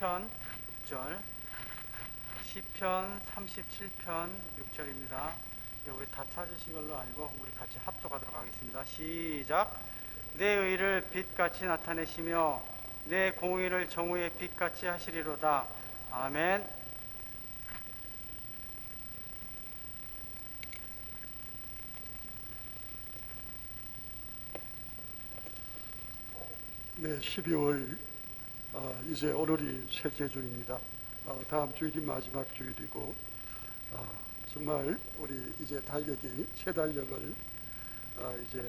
37편 6절, 시편 37편 6절입니다. 우리 다 찾으신 걸로 알고 우리 같이 합독하도록 하겠습니다. 시작. 내 의를 빛같이 나타내시며 내 공의를 정오의 빛같이 하시리로다. 아멘. 네, 12월 이제 오늘이 셋째 주입니다. 다음 주일이 마지막 주일이고 정말 우리 이제 달력이 새 달력을 이제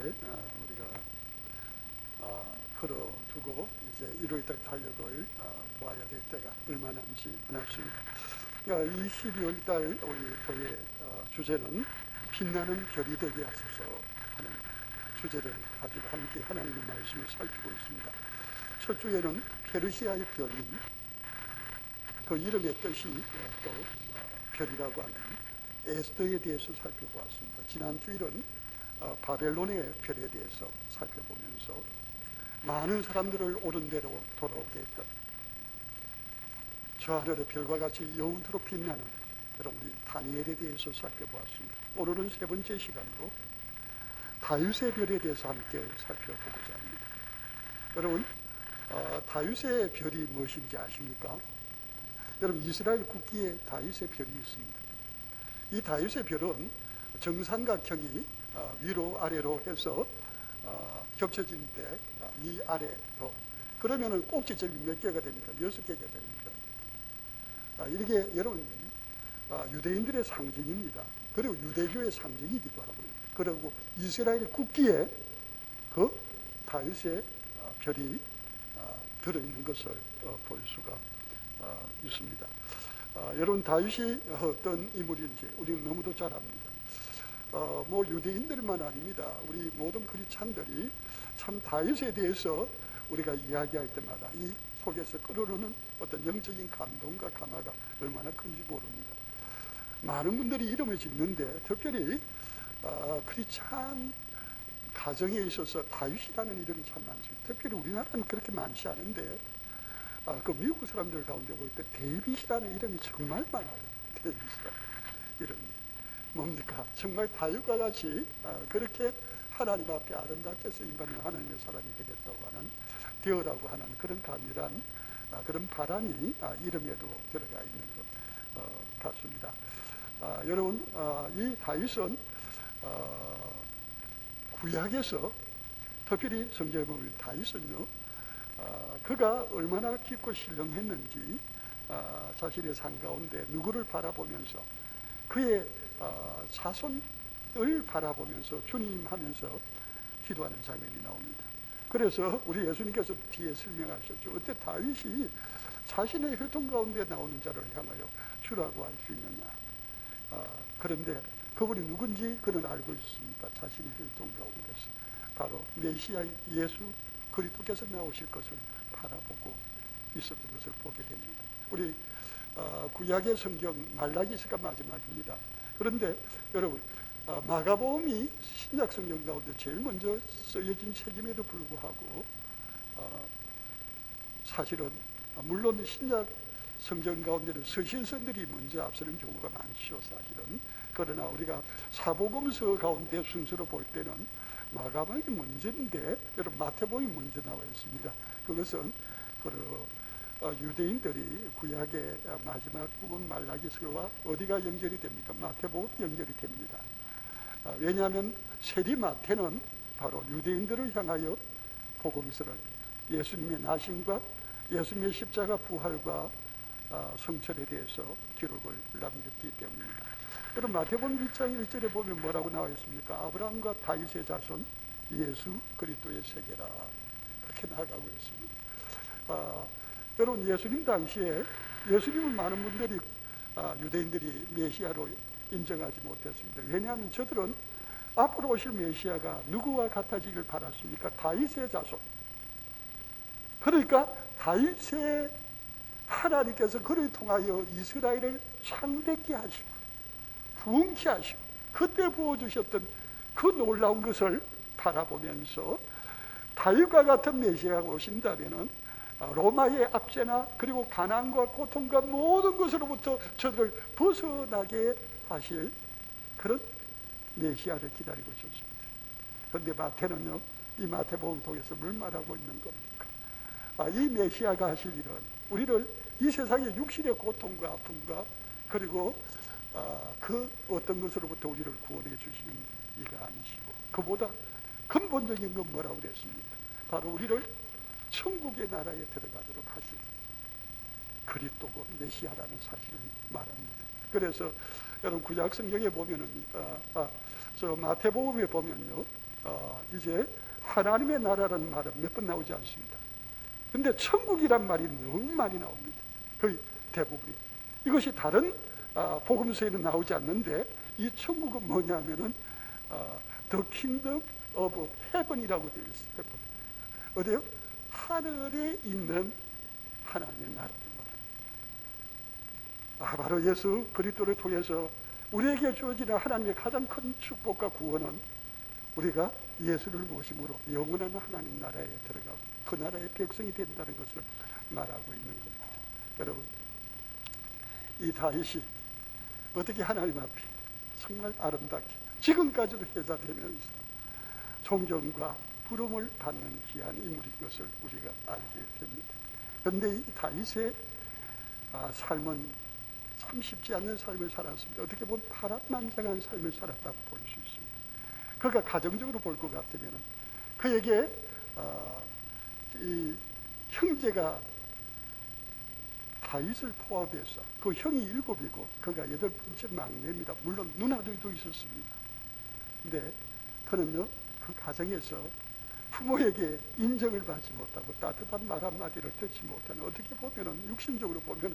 우리가 걸어두고 이제 1월달 달력을 보아야 될 때가 얼마 남지 않았습니다. 이 12월달 우리 교회 주제는 빛나는 별이 되게 하소서 하는 주제를 가지고 함께 하나님의 말씀을 살피고 있습니다. 첫 주에는 페르시아의 별인 그 이름의 뜻이 또 별이라고 하는 에스더에 대해서 살펴보았습니다. 지난 주일은 바벨론의 별에 대해서 살펴보면서 많은 사람들을 옳은 대로 돌아오게 했던 저 하늘의 별과 같이 영원토록 빛나는 여러분 다니엘에 대해서 살펴보았습니다. 오늘은 세 번째 시간으로 다윗의 별에 대해서 함께 살펴보고자 합니다. 여러분 다윗의 별이 무엇인지 아십니까? 여러분 이스라엘 국기에 다윗의 별이 있습니다. 이 다윗의 별은 정삼각형이 위로 아래로 해서 겹쳐진 때 이 아래로 그러면은 꼭지점이 몇 개가 됩니까? 6개가 됩니까? 이게 여러분 유대인들의 상징입니다. 그리고 유대교의 상징이기도 하고요. 그리고 이스라엘 국기에 그 다윗의 별이 들어있는 것을 볼 수가 있습니다. 여러분 다윗이 어떤 인물인지 우리는 너무도 잘 압니다. 뭐 유대인들만 아닙니다. 우리 모든 크리스찬들이 참 다윗에 대해서 우리가 이야기할 때마다 이 속에서 끓어오르는 어떤 영적인 감동과 감화가 얼마나 큰지 모릅니다. 많은 분들이 이름을 짓는데 특별히 크리스찬 가정에 있어서 다윗이라는 이름이 참 많습니다. 특별히 우리나라는 그렇게 많지 않은데 그 미국 사람들 가운데 볼 때 데이빗이라는 이름이 정말 많아요. 데이빗이라는 이름이 뭡니까? 정말 다윗과 같이 그렇게 하나님 앞에 아름답게 쓰임받는 하나님의 사람이 되겠다고 하는 되어라고 하는 그런 강렬한 그런 바람이 이름에도 들어가 있는 것 같습니다. 여러분 이 다윗은 구약에서 특별히 성경에 보면 다윗은요 그가 얼마나 깊고 신령했는지 자신의 삶 가운데 누구를 바라보면서 그의 자손을 바라보면서 주님 하면서 기도하는 장면이 나옵니다. 그래서 우리 예수님께서 뒤에 설명하셨죠. 어때 다윗이 자신의 혈통 가운데 나오는 자를 향하여 주라고 할 수 있느냐. 그런데 그분이 누군지 그는 알고 있습니다. 자신의 혈통 가운데서 바로 메시아 예수 그리스도께서 나오실 것을 바라보고 있었던 것을 보게 됩니다. 우리 구약의 성경 말라기서가 마지막입니다. 그런데 여러분 마가복음이 신약 성경 가운데 제일 먼저 쓰여진 책임에도 불구하고 사실은 물론 신약 성경 가운데는 서신서들이 먼저 앞서는 경우가 많죠. 사실은 그러나 우리가 사복음서 가운데 순서로 볼 때는 마가복음이 먼저인데 여러분 마태복음이 먼저 나와 있습니다. 그것은 유대인들이 구약의 마지막 부분 말라기서와 어디가 연결이 됩니까? 마태복음 연결이 됩니다. 왜냐하면 세리 마태는 바로 유대인들을 향하여 복음서를 예수님의 나심과 예수님의 십자가 부활과 성천에 대해서 기록을 남겼기 때문입니다. 그럼 마태복음 1장 1절에 보면 뭐라고 나와 있습니까? 아브라함과 다윗의 자손 예수 그리스도의 세계라 그렇게 나가고 있습니다. 여러분 예수님 당시에 예수님을 많은 분들이 유대인들이 메시아로 인정하지 못했습니다. 왜냐하면 저들은 앞으로 오실 메시아가 누구와 같아지길 바랐습니까? 다윗의 자손. 그러니까 다윗의 하나님께서 그를 통하여 이스라엘을 창대케 하시고 부흥케 하시고 그때 부어주셨던 그 놀라운 것을 바라보면서 다윗과 같은 메시아가 오신다면은 로마의 압제나 그리고 가난과 고통과 모든 것으로부터 저들을 벗어나게 하실 그런 메시아를 기다리고 있었습니다. 그런데 마태는요, 이 마태복음 통해서 뭘 말하고 있는 겁니까? 이 메시아가 하실 일은 우리를 이 세상의 육신의 고통과 아픔과 그리고 그 어떤 것으로부터 우리를 구원해 주시는 일이 아니시고, 그보다 근본적인 건 뭐라고 그랬습니까? 바로 우리를 천국의 나라에 들어가도록 하신 그리스도고 메시아라는 사실을 말합니다. 그래서 여러분 구약 성경에 보면은 저 마태복음에 보면요, 이제 하나님의 나라라는 말은 몇 번 나오지 않습니다. 근데 천국이란 말이 너무 많이 나옵니다. 거의 대부분이. 이것이 다른 복음서에는 나오지 않는데, 이 천국은 뭐냐면은 The Kingdom of Heaven이라고 되어 있어요. Heaven. 어디요? 하늘에 있는 하나님의 나라를 말합니다. 바로 예수 그리스도를 통해서 우리에게 주어지는 하나님의 가장 큰 축복과 구원은 우리가 예수를 모심으로 영원한 하나님 나라에 들어가고 그 나라의 백성이 된다는 것을 말하고 있는 겁니다. 여러분, 이 다윗이 어떻게 하나님 앞에 정말 아름답게 지금까지도 회자되면서 존경과 부름을 받는 귀한 인물인 것을 우리가 알게 됩니다. 그런데 이 다윗의 삶은 참 쉽지 않은 삶을 살았습니다. 어떻게 보면 파란만장한 삶을 살았다고 볼 수 있습니다. 그가 가정적으로 볼 것 같으면 그에게 이 형제가 다윗을 포함해서 그 형이 7이고 그가 8번째 막내입니다. 물론 누나들도 있었습니다. 근데 그는요, 그 가정에서 부모에게 인정을 받지 못하고 따뜻한 말 한마디를 듣지 못하는, 어떻게 보면 육신적으로 보면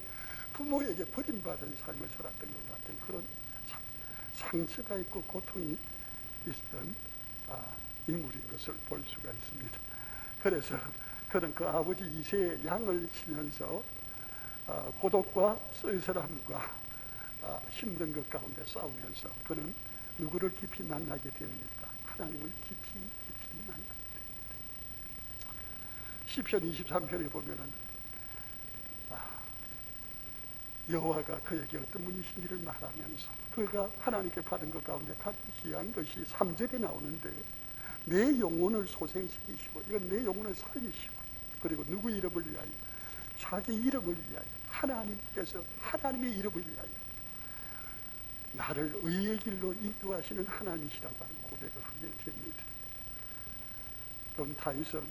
부모에게 버림받은 삶을 살았던 것 같은 그런 상처가 있고 고통이 있었던 인물인 것을 볼 수가 있습니다. 그래서 그는 그 아버지 이새의 양을 치면서 고독과 쓸쓸함과 힘든 것 가운데 싸우면서 그는 누구를 깊이 만나게 됩니까? 하나님을 깊이 만나게 됩니다. 시편 23편에 보면은 여호와가 그에게 어떤 분이신지를 말하면서 그가 하나님께 받은 것 가운데 가장 귀한 것이 3절에 나오는데요, 내 영혼을 소생시키시고, 이건 내 영혼을 살리시고, 그리고 누구 이름을 위하여? 자기 이름을 위하여, 하나님께서 하나님의 이름을 위하여 나를 의의 길로 인도하시는 하나님이시라고 하는 고백을 하게 됩니다. 그럼 다윗은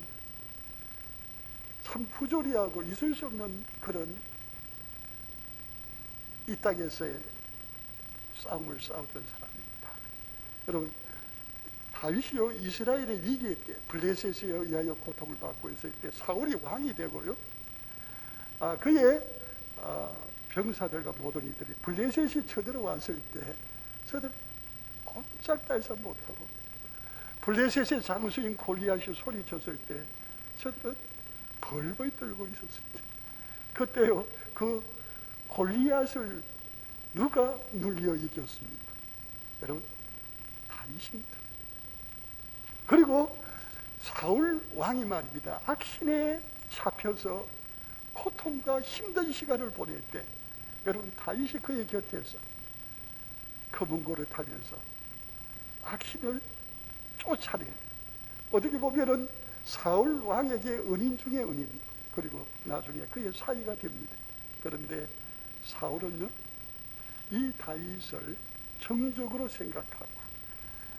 참 부조리하고 있을 수 없는 그런 이 땅에서의 싸움을 싸웠던 사람입니다. 여러분, 다윗이요, 이스라엘의 위기 때 블레셋에 의하여 고통을 받고 있을 때 사울이 왕이 되고요, 그의 병사들과 모든 이들이 블레셋이 쳐들어왔을 때 저들 꼼짝달싹 못하고, 블레셋의 장수인 골리앗이 소리쳤을 때 저들은 벌벌 떨고 있었습니다. 그때요, 그 골리앗을 누가 눌려 이겼습니까? 여러분, 다윗입니다. 그리고 사울 왕이 말입니다, 악신에 잡혀서 고통과 힘든 시간을 보낼 때 여러분, 다윗이 그의 곁에서 검은고를 타면서 악신을 쫓아내, 어떻게 보면은 사울 왕에게 은인 중에 은인, 그리고 나중에 그의 사위가 됩니다. 그런데 사울은요, 이 다윗을 정적으로 생각하고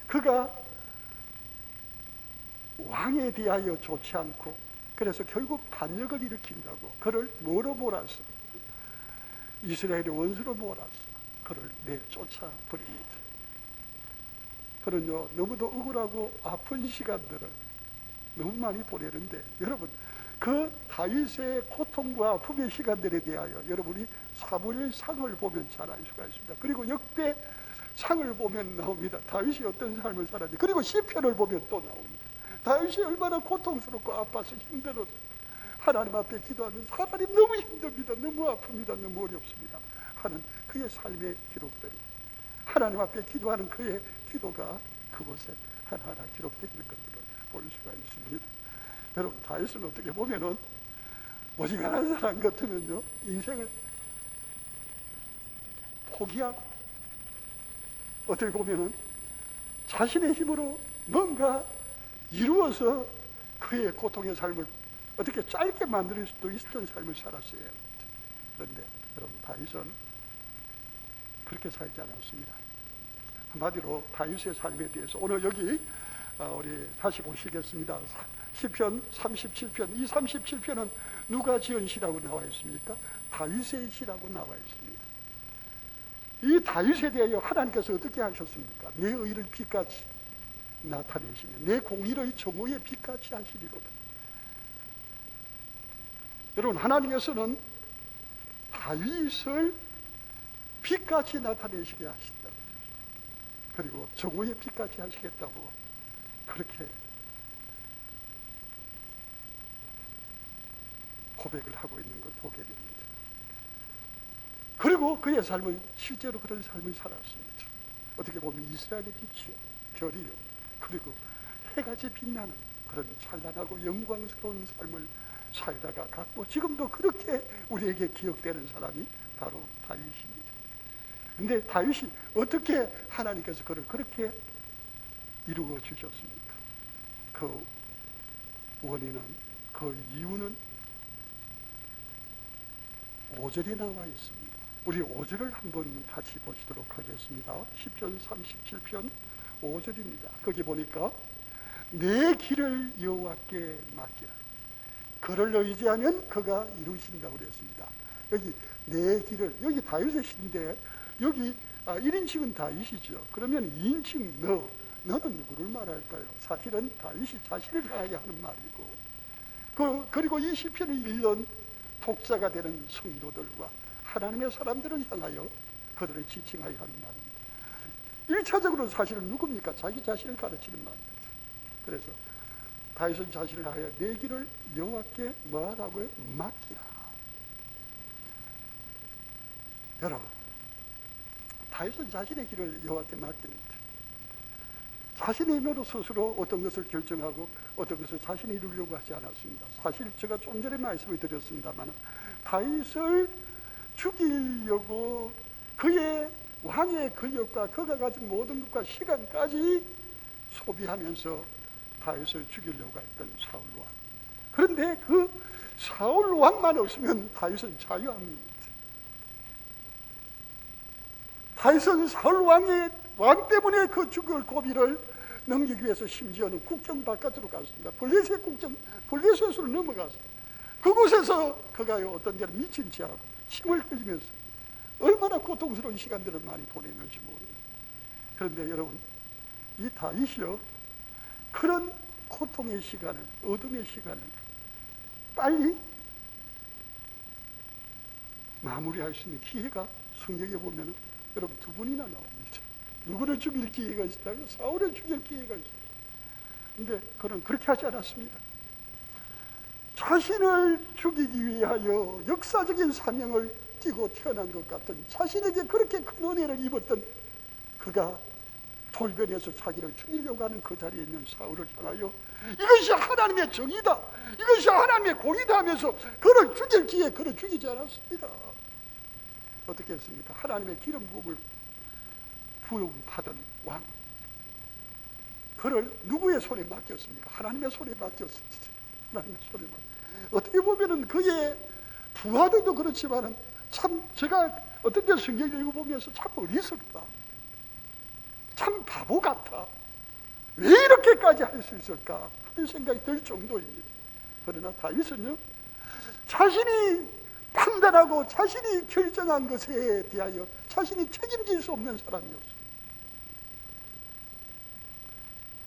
그가 왕에 대하여 좋지 않고, 그래서 결국 반역을 일으킨다고 그를 뭐로 몰아서, 이스라엘의 원수로 몰아서 그를 내쫓아 버립니다. 그는요, 너무도 억울하고 아픈 시간들을 너무 많이 보내는데, 여러분, 그 다윗의 고통과 아픔의 시간들에 대하여 여러분이 사무엘상을 보면 잘 알 수가 있습니다. 그리고 역대상을 보면 나옵니다. 다윗이 어떤 삶을 살았는지. 그리고 시편을 보면 또 나옵니다. 다윗이 얼마나 고통스럽고 아파서 힘들어서 하나님 앞에 기도하는, 하나님 너무 힘듭니다, 너무 아픕니다, 너무 어렵습니다 하는 그의 삶의 기록들이, 하나님 앞에 기도하는 그의 기도가 그곳에 하나하나 기록되어 있는 것들을 볼 수가 있습니다. 여러분, 다윗은 어떻게 보면은 오직한 사람 같으면요, 인생을 포기하고, 어떻게 보면은 자신의 힘으로 뭔가 이루어서 그의 고통의 삶을 어떻게 짧게 만들 수도 있었던 삶을 살았어요. 그런데 여러분, 다윗은 그렇게 살지 않았습니다. 한마디로 다윗의 삶에 대해서 오늘 여기 우리 다시 보시겠습니다. 시편 37편, 이 37편은 누가 지은 시라고 나와 있습니까? 다윗의 시라고 나와 있습니다. 이 다윗에 대하여 하나님께서 어떻게 하셨습니까? 내 의를 빛같이 나타내시며 내 공의를 정오의 빛같이 하시리로다. 여러분, 하나님께서는 다윗을 빛같이 나타내시게 하신다. 그리고 정오의 빛같이 하시겠다고 그렇게 고백을 하고 있는 걸 보게 됩니다. 그리고 그의 삶은 실제로 그런 삶을 살았습니다. 어떻게 보면 이스라엘의 빛이요, 별이요, 그리고 해같이 빛나는 그런 찬란하고 영광스러운 삶을 살다가 갔고, 지금도 그렇게 우리에게 기억되는 사람이 바로 다윗입니다. 근데 다윗이 어떻게 하나님께서 그를 그렇게 이루어 주셨습니까? 그 원인은, 그 이유는 5절에 나와 있습니다. 우리 5절을 한번 같이 보시도록 하겠습니다. 시편 37편 5절입니다. 거기 보니까 내 길을 여호와께 맡기라. 그를 의지하면 그가 이루신다고 그랬습니다. 여기 내 길을, 여기 다윗의 시인데 여기 1인칭은 다윗이죠. 그러면 2인칭 너는 누구를 말할까요? 사실은 다윗이 자신을 향하여 하는 말이고, 그리고 이 시편을 읽는 독자가 되는 성도들과 하나님의 사람들을 향하여 그들을 지칭하여 하는 말입니다. 1차적으로 사실은 누굽니까? 자기 자신을 가르치는 말입니다. 그래서 다윗은 자신을 하여 내 길을 여호와께 뭐하라고요? 맡기라. 여러분, 다윗은 자신의 길을 여호와께 맡깁니다. 자신의 힘으로 스스로 어떤 것을 결정하고 어떤 것을 자신이 이루려고 하지 않았습니다. 사실 제가 좀 전에 말씀을 드렸습니다만 다윗을 죽이려고 그의 왕의 권력과 그가 가진 모든 것과 시간까지 소비하면서 다윗을 죽이려고 했던 사울 왕. 그런데 그 사울 왕만 없으면 다윗은 자유합니다. 다윗은 사울 왕 때문에 그 죽을 고비를 넘기기 위해서 심지어는 국경 바깥으로 갔습니다. 블레셋 국경, 블레셋으로 넘어갔습니다. 그곳에서 그가 어떤 데는 미친 채하고 침을 흘리면서 얼마나 고통스러운 시간들을 많이 보냈는지 모릅니다. 그런데 여러분, 이 다윗이요, 그런 고통의 시간을, 어둠의 시간을 빨리 마무리할 수 있는 기회가 성경에 보면 여러분 두 분이나 나옵니다. 누구를 죽일 기회가 있었다고? 사울을 죽일 기회가 있었어요. 근데 그는 그렇게 하지 않았습니다. 자신을 죽이기 위하여 역사적인 사명을 띠고 태어난 것 같은, 자신에게 그렇게 큰 은혜를 입었던 그가 돌변해서 자기를 죽이려고 하는 그 자리에 있는 사울을 향하여 이것이 하나님의 정의다, 이것이 하나님의 공의다 하면서 그를 죽일 기회에 그를 죽이지 않았습니다. 어떻게 했습니까? 하나님의 기름 부음을 받은 왕, 그를 누구의 손에 맡겼습니까? 하나님의 손에 맡겼습니다. 하나님의 손에 어떻게 보면은 그의 부하들도 그렇지만은 참, 제가 어떤 데 성경을 읽어보면서 참 어리석다, 참 바보 같아, 왜 이렇게까지 할 수 있을까 하는 생각이 들 정도입니다. 그러나 다윗은요, 자신이 판단하고 자신이 결정한 것에 대하여 자신이 책임질 수 없는 사람이었어요.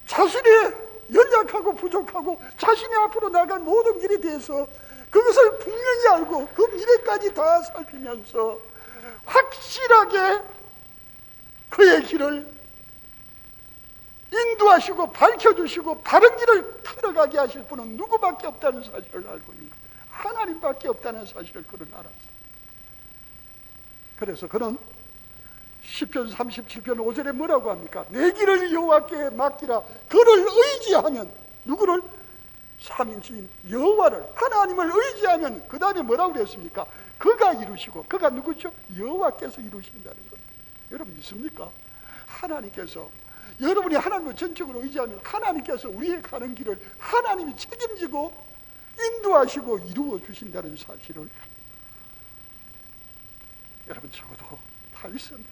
자신이 연약하고 부족하고 자신이 앞으로 나갈 모든 길에 대해서 그것을 분명히 알고 그 미래까지 다 살피면서 확실하게 그의 길을 인도하시고 밝혀주시고 바른 길을 걸어가게 하실 분은 누구밖에 없다는 사실을 알고 있는 거예요. 하나님밖에 없다는 사실을 그는 알았어요. 그래서 그는 시편 37편 5절에 뭐라고 합니까? 내 길을 여호와께 맡기라. 그를 의지하면, 누구를? 삼인치인 여호와를, 하나님을 의지하면 그 다음에 뭐라고 그랬습니까? 그가 이루시고, 그가 누구죠? 여호와께서 이루신다는 것. 여러분 믿습니까? 하나님께서, 여러분이 하나님을 전적으로 의지하면 하나님께서 우리의 가는 길을 하나님이 책임지고 인도하시고 이루어 주신다는 사실을 여러분, 적어도 다윗은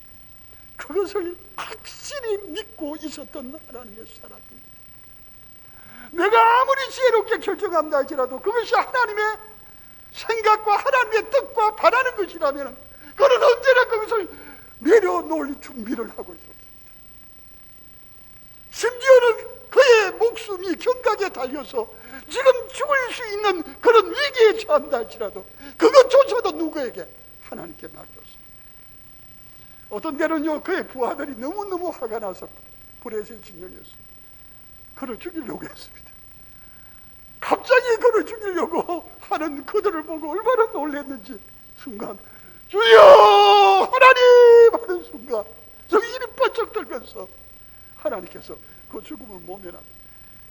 그것을 확실히 믿고 있었던 하나님의 사람입니다. 내가 아무리 지혜롭게 결정한다 할지라도 그것이 하나님의 생각과 하나님의 뜻과 바라는 것이라면 그는 언제나 그것을 내려놓을 준비를 하고 있었습니다. 심지어는 그의 목숨이 경각에 달려서 지금 죽을 수 있는 그런 위기에 처한다 할지라도 그것조차도 누구에게? 하나님께 맡겼습니다. 어떤 때는요, 그의 부하들이 너무너무 화가 나서 불에서 진영했습니다. 그를 죽이려고 했습니다. 갑자기 그를 죽이려고 하는 그들을 보고 얼마나 놀랐는지, 순간 주여 하나님 하는 순간 정신이 번쩍 들면서 하나님께서 그 죽음을 모면한,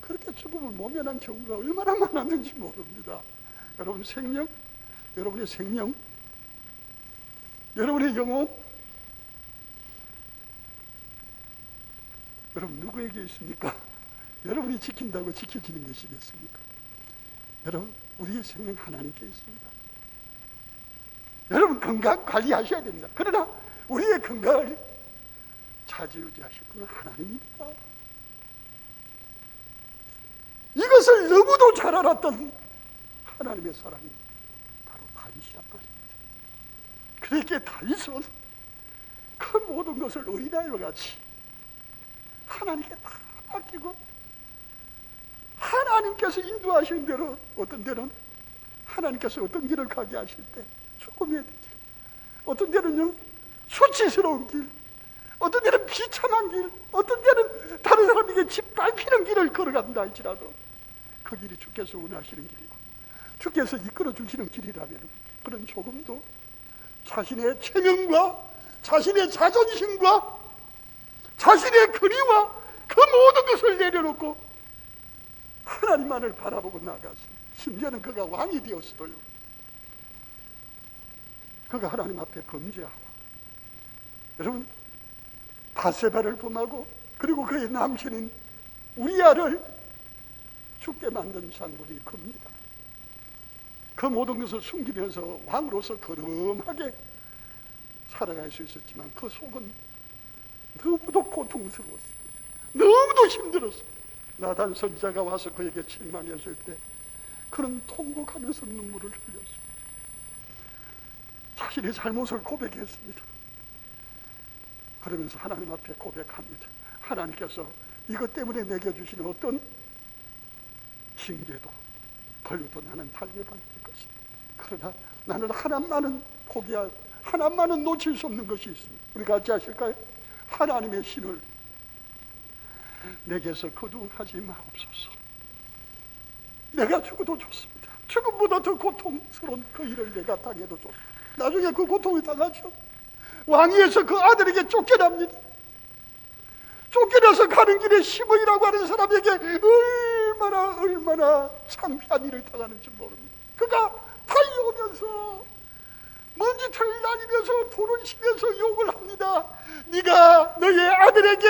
그렇게 죽음을 모면한 경우가 얼마나 많았는지 모릅니다. 여러분 생명, 여러분의 생명, 여러분의 영혼, 여러분 누구에게 있습니까? 여러분이 지킨다고 지켜지는 것이겠습니까? 여러분, 우리의 생명 하나님께 있습니다. 여러분 건강 관리하셔야 됩니다. 그러나 우리의 건강을 차지유지하실 분은 하나님입니다. 이것을 너무도 잘 알았던 하나님의 사람이 바로 다윗이란 말입니다. 그렇게 다윗은 그 모든 것을 어린아이와 같이 하나님께 다 맡기고 하나님께서 인도하시는 대로, 어떤 때는 하나님께서 어떤 길을 가게 하실 때 죽음의 길, 어떤 때는요 수치스러운 길, 어떤 때는 비참한 길, 어떤 때는 다른 사람에게 짓밟히는 길을 걸어간다 할지라도 그 길이 주께서 원하시는 길이고 주께서 이끌어 주시는 길이라면 그런 조금도 자신의 체면과 자신의 자존심과 자신의 권위와 그 모든 것을 내려놓고 하나님만을 바라보고 나아갔습니다. 심지어는 그가 왕이 되었어도요, 그가 하나님 앞에 범죄하고, 여러분 바세바를 범하고 그리고 그의 남친인 우리아를 죽게 만든 장본이 그입니다. 그 모든 것을 숨기면서 왕으로서 거름하게 살아갈 수 있었지만 그 속은 너무도 고통스러웠습니다. 너무도 힘들었습니다. 나단 선지자가 와서 그에게 책망했을 때 그는 통곡하면서 눈물을 흘렸습니다. 자신의 잘못을 고백했습니다. 그러면서 하나님 앞에 고백합니다. 하나님께서 이것 때문에 내게 주시는 어떤 징계도 벌려도 나는 달려받을 것이다. 그러나 나는 하나만은 포기할, 하나만은 놓칠 수 없는 것이 있습니다. 우리 같이 하실까요? 하나님의 신을 내게서 거두하지 마옵소서. 내가 죽어도 좋습니다. 죽음보다 더 고통스러운 그 일을 내가 당해도 좋습니다. 나중에 그 고통을 당하죠. 왕위에서 그 아들에게 쫓겨납니다. 쫓겨나서 가는 길에 시므이라고 하는 사람에게 얼마나 창피한 일을 당하는지 모릅니다. 그가 달려오면서 먼지털을 날리면서 돌을 치면서 욕을 합니다. 네가 너의 아들에게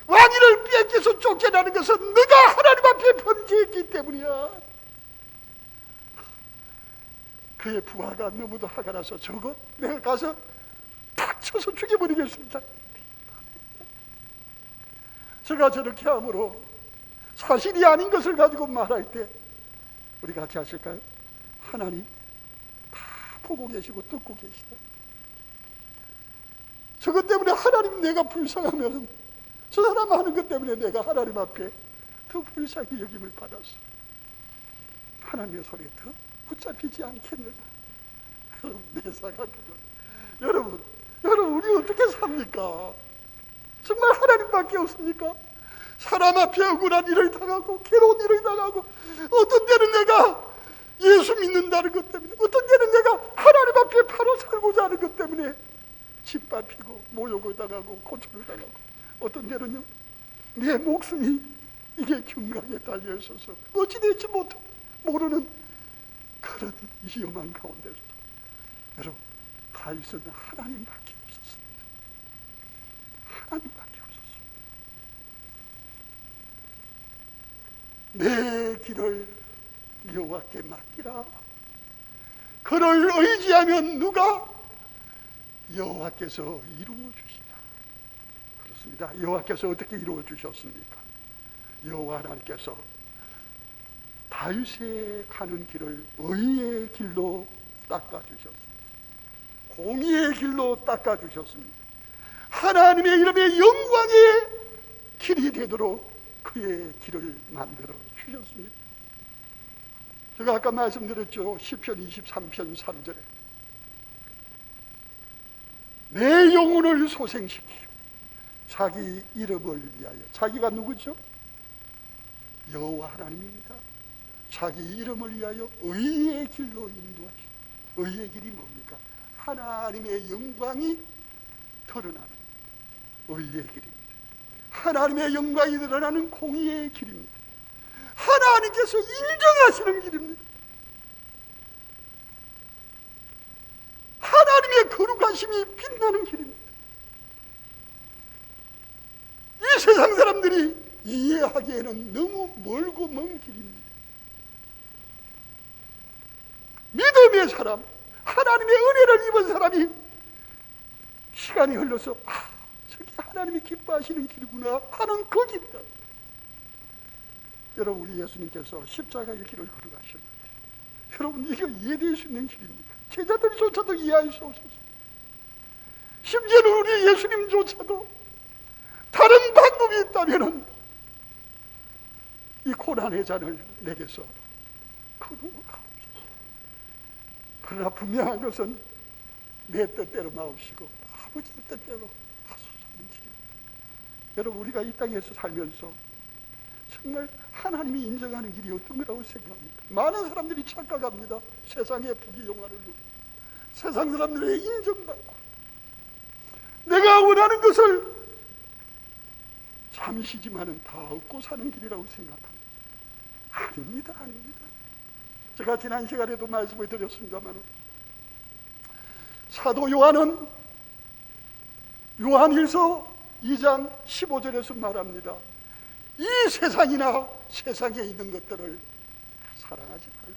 왕위를 뺏겨서 쫓겨나는 것은 네가 하나님 앞에 범죄했기 때문이야. 그의 부하가 너무도 화가 나서 저거 내가 가서 탁 쳐서 죽여버리겠습니다. 제가 저렇게 함으로 사실이 아닌 것을 가지고 말할 때 우리 같이 하실까요? 하나님 다 보고 계시고 듣고 계시다. 저것 때문에 하나님 내가 불쌍하면 저 사람 하는 것 때문에 내가 하나님 앞에 더 불쌍히 여김을 받았어. 하나님의 소리에 더 붙잡히지 않겠느냐. 여러분 내 생각은 여러분 우리 어떻게 삽니까? 정말 하나님밖에 없습니까? 사람 앞에 억울한 일을 당하고 괴로운 일을 당하고 어떤 때는 내가 예수 믿는다는 것 때문에 어떤 때는 내가 하나님 앞에 바로 살고자 하는 것 때문에 짓밟히고 모욕을 당하고 고초를 당하고 어떤 때는요 내 목숨이 이게 경각에 달려 있어서 어찌될지 모르는 그런 위험한 가운데서 여러분, 다윗은 하나님밖에 없었습니다. 하나님밖에 없었습니다. 내 길을 여호와께 맡기라. 그를 의지하면 누가? 여호와께서 이루어 주시다. 그렇습니다. 여호와께서 어떻게 이루어 주셨습니까? 여호와 하나님께서 다윗의 가는 길을 의의 길로 닦아주셨습니다. 공의의 길로 닦아주셨습니다. 하나님의 이름의 영광의 길이 되도록 그의 길을 만들어 주셨습니다. 제가 아까 말씀드렸죠. 시편 23편 3절에 내 영혼을 소생시키고 자기 이름을 위하여, 자기가 누구죠? 여호와 하나님입니다. 자기 이름을 위하여 의의 길로 인도하시고, 의의 길이 뭡니까? 하나님의 영광이 드러나는 의의 길입니다. 하나님의 영광이 드러나는 공의의 길입니다. 하나님께서 인정하시는 길입니다. 하나님의 거룩하심이 빛나는 길입니다. 이 세상 사람들이 이해하기에는 너무 멀고 먼 길입니다. 믿음의 사람, 하나님의 은혜를 입은 사람이 시간이 흘러서 저게 하나님이 기뻐하시는 길이구나 하는 그 길이다. 여러분, 우리 예수님께서 십자가의 길을 걸어가셨는데 여러분, 이거 이해될 수 있는 길입니까? 제자들조차도 이해할 수 없었어요. 심지어는 우리 예수님조차도 다른 방법이 있다면 이 고난의 잔을 내게서 거두어가옵소서. 그러나 분명한 것은 내 뜻대로 마옵시고 아버지 뜻대로 하소서는 길입니다. 여러분, 우리가 이 땅에서 살면서 정말 하나님이 인정하는 길이 어떤 거라고 생각합니까? 많은 사람들이 착각합니다. 세상의 부귀영화를 누리고 세상 사람들의 인정받고 내가 원하는 것을 잠시지만은 다 얻고 사는 길이라고 생각합니다. 아닙니다. 아닙니다. 제가 지난 시간에도 말씀을 드렸습니다만 사도 요한은 요한일서 2장 15절에서 말합니다. 이 세상이나 세상에 있는 것들을 사랑하지 말라.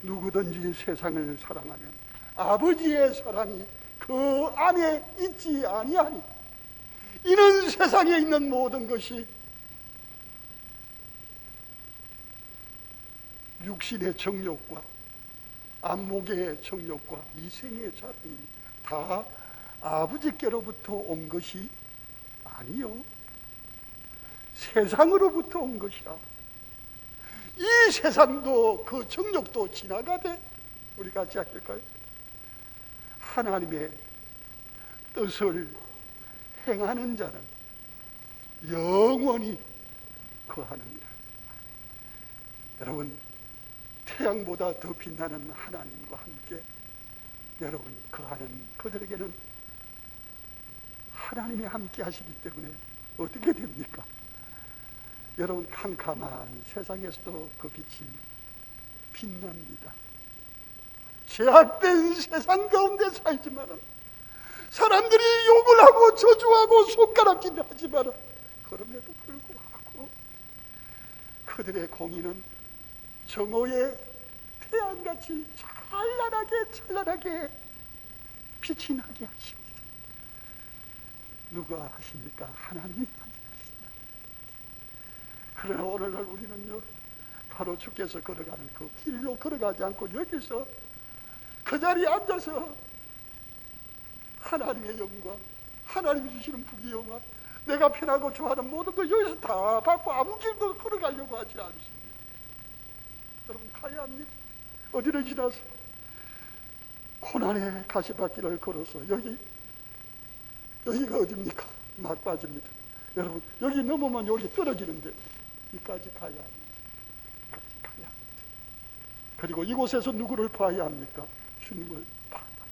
누구든지 세상을 사랑하면 아버지의 사랑이 그 안에 있지 아니하니 이는 세상에 있는 모든 것이 육신의 정욕과 안목의 정욕과 이생의 자랑이 다 아버지께로부터 온 것이 아니요 세상으로부터 온 것이라. 이 세상도 그 정욕도 지나가되 우리 같이 할까요? 하나님의 뜻을 행하는 자는 영원히 거하느니라. 여러분, 태양보다 더 빛나는 하나님과 함께 여러분 거하는 그들에게는 하나님이 함께 하시기 때문에 어떻게 됩니까? 여러분, 캄캄한 세상에서도 그 빛이 빛납니다. 제약된 세상 가운데 살지만 사람들이 욕을 하고 저주하고 손가락질을 하지만 그럼에도 불구하고 그들의 공의는 정오의 태양같이 찬란하게 빛이 나게 하십니다. 누가 하십니까? 하나님이 하십니다. 그러나 오늘날 우리는요, 바로 주께서 걸어가는 그 길로 걸어가지 않고 여기서 그 자리에 앉아서 하나님의 영광, 하나님이 주시는 부귀영화, 내가 편하고 좋아하는 모든 걸 여기서 다 받고 아무 길도 걸어가려고 하지 않습니다. 여러분, 가야 합니다. 어디를 지나서 고난의 가시밭길을 걸어서 여기가 어디입니까? 막 빠집니다. 여러분, 여기 넘으면 여기 떨어지는데 여기까지 가야 합니다. 여기까지 가야 합니다. 그리고 이곳에서 누구를 봐야 합니까? 주님을 봐야 합니다.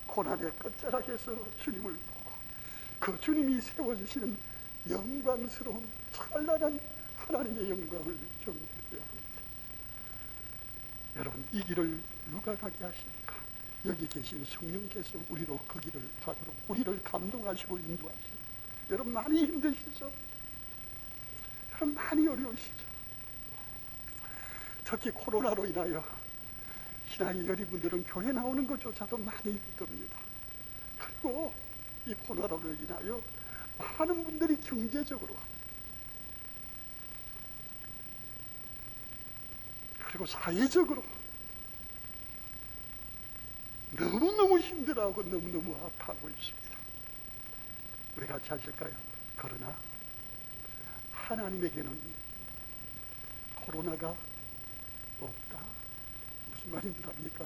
고난의 끝자락에서 주님을 보고 그 주님이 세워주시는 영광스러운 찬란한 하나님의 영광을 경배해야 합니다. 여러분, 이 길을 누가 가게 하십니까? 여기 계신 성령께서 우리로 그 길을 가도록 우리를 감동하시고 인도하십니다. 여러분, 많이 힘드시죠? 여러분, 많이 어려우시죠? 특히 코로나로 인하여 신앙이 여린 분들은 교회 나오는 것조차도 많이 힘듭니다. 그리고 이 코로나로 인하여 많은 분들이 경제적으로 그리고 사회적으로 너무너무 힘들어하고 너무너무 아파하고 있습니다. 우리 같이 하실까요? 그러나 하나님에게는 코로나가 없다. 무슨 말인 줄 압니까?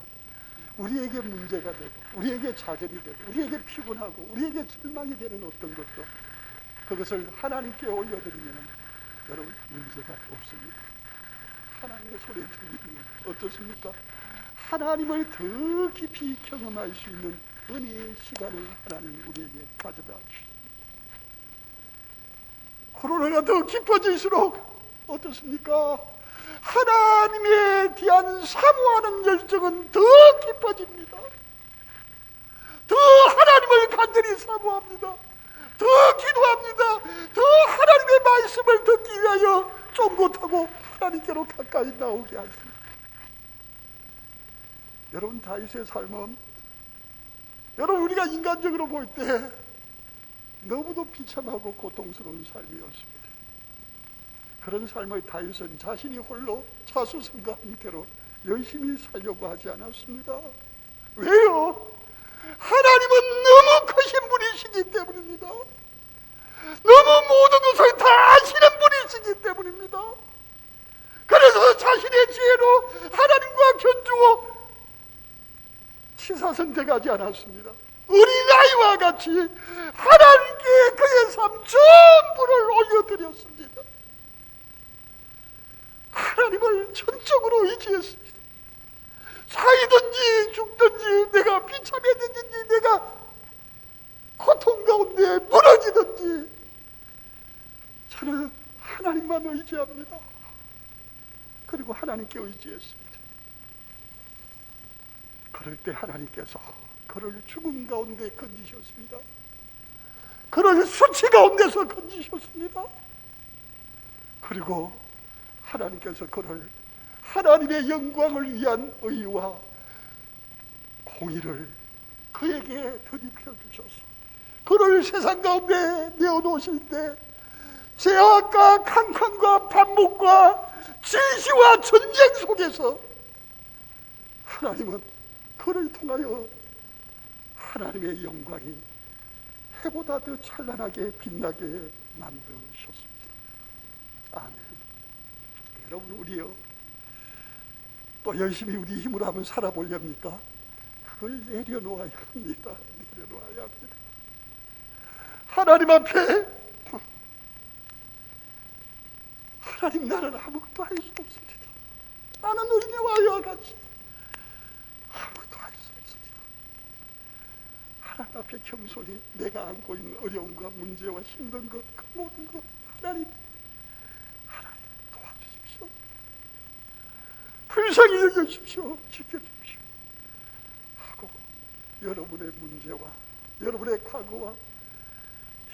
우리에게 문제가 되고 우리에게 좌절이 되고 우리에게 피곤하고 우리에게 절망이 되는 어떤 것도 그것을 하나님께 올려드리면 여러분 문제가 없습니다. 하나님의 소리 들리면 어떻습니까? 하나님을 더 깊이 경험할 수 있는 은혜의 시간을 하나님 우리에게 가져다 주십니다. 코로나가 더 깊어질수록 어떻습니까? 하나님에 대한 사모하는 열정은 더 깊어집니다. 더 하나님을 간절히 사모합니다. 더 기도합니다. 더 하나님의 말씀을 듣기 위하여 쫑긋하고 하나님께로 가까이 나오게 하십니다. 여러분, 다윗의 삶은 여러분 우리가 인간적으로 볼 때 너무도 비참하고 고통스러운 삶이었습니다. 그런 삶을 다윗은 자신이 홀로 자수성가 형태로 열심히 살려고 하지 않았습니다. 왜요? 하나님은 너무 크신 분이시기 때문입니다. 너무 모든 것을 다 아시는 분이시기 때문입니다. 그래서 자신의 지혜로 하나님과 견주어 치사선택하지 않았습니다. 어린아이와 같이 하나님께 그의 삶 전부를 올려드렸습니다. 하나님을 전적으로 의지했습니다. 살든지 죽든지 내가 비참해지든지 내가 고통 가운데 무너지든지 저는 하나님만 의지합니다. 그리고 하나님께 의지했습니다. 그럴 때 하나님께서 그를 죽음 가운데 건지셨습니다. 그를 수치 가운데서 건지셨습니다. 그리고 하나님께서 그를 하나님의 영광을 위한 의와 공의를 그에게 드립혀 주셔서 그를 세상 가운데 내어놓으실 때 죄악과 캄캄과 반목과 질시와 전쟁 속에서 하나님은 그를 통하여 하나님의 영광이 해보다 더 찬란하게 빛나게 만드셨습니다. 아멘. 여러분, 우리요 또 열심히 우리 힘으로 한번 살아보렵니까? 그걸 내려놓아야 합니다. 내려놓아야 합니다. 하나님 앞에 하나님, 나는 아무것도 할 수 없습니다. 나는 어린애와 같이 아무것도 할 수 없습니다. 하나님 앞에 겸손히 내가 안고 있는 어려움과 문제와 힘든 것, 그 모든 것 하나님 도와주십시오. 불쌍히 여겨주십시오. 지켜주십시오 하고 여러분의 문제와 여러분의 과거와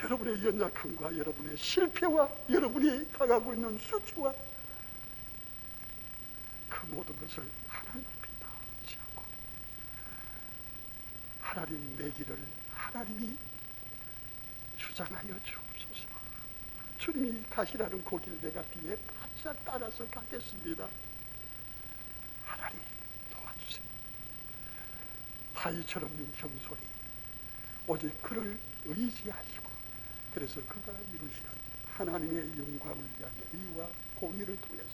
여러분의 연약함과 여러분의 실패와 여러분이 당하고 있는 수치와 그 모든 것을 하나님 앞에 다 의지하고 하나님 내 길을 하나님이 주장하여 주옵소서. 주님이 가시라는 그 길 내가 뒤에 바짝 따라서 가겠습니다. 하나님 도와주세요. 다윗처럼 겸손히 오직 그를 의지하시고 그래서 그가 이루시는 하나님의 영광을 위한 의와 공의를 통해서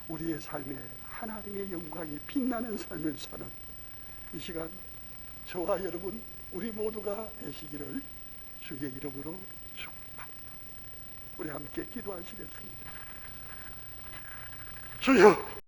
우리의 삶에 하나님의 영광이 빛나는 삶을 사는 이 시간 저와 여러분 우리 모두가 되시기를 주의 이름으로 축복합니다. 우리 함께 기도하시겠습니다. 주여,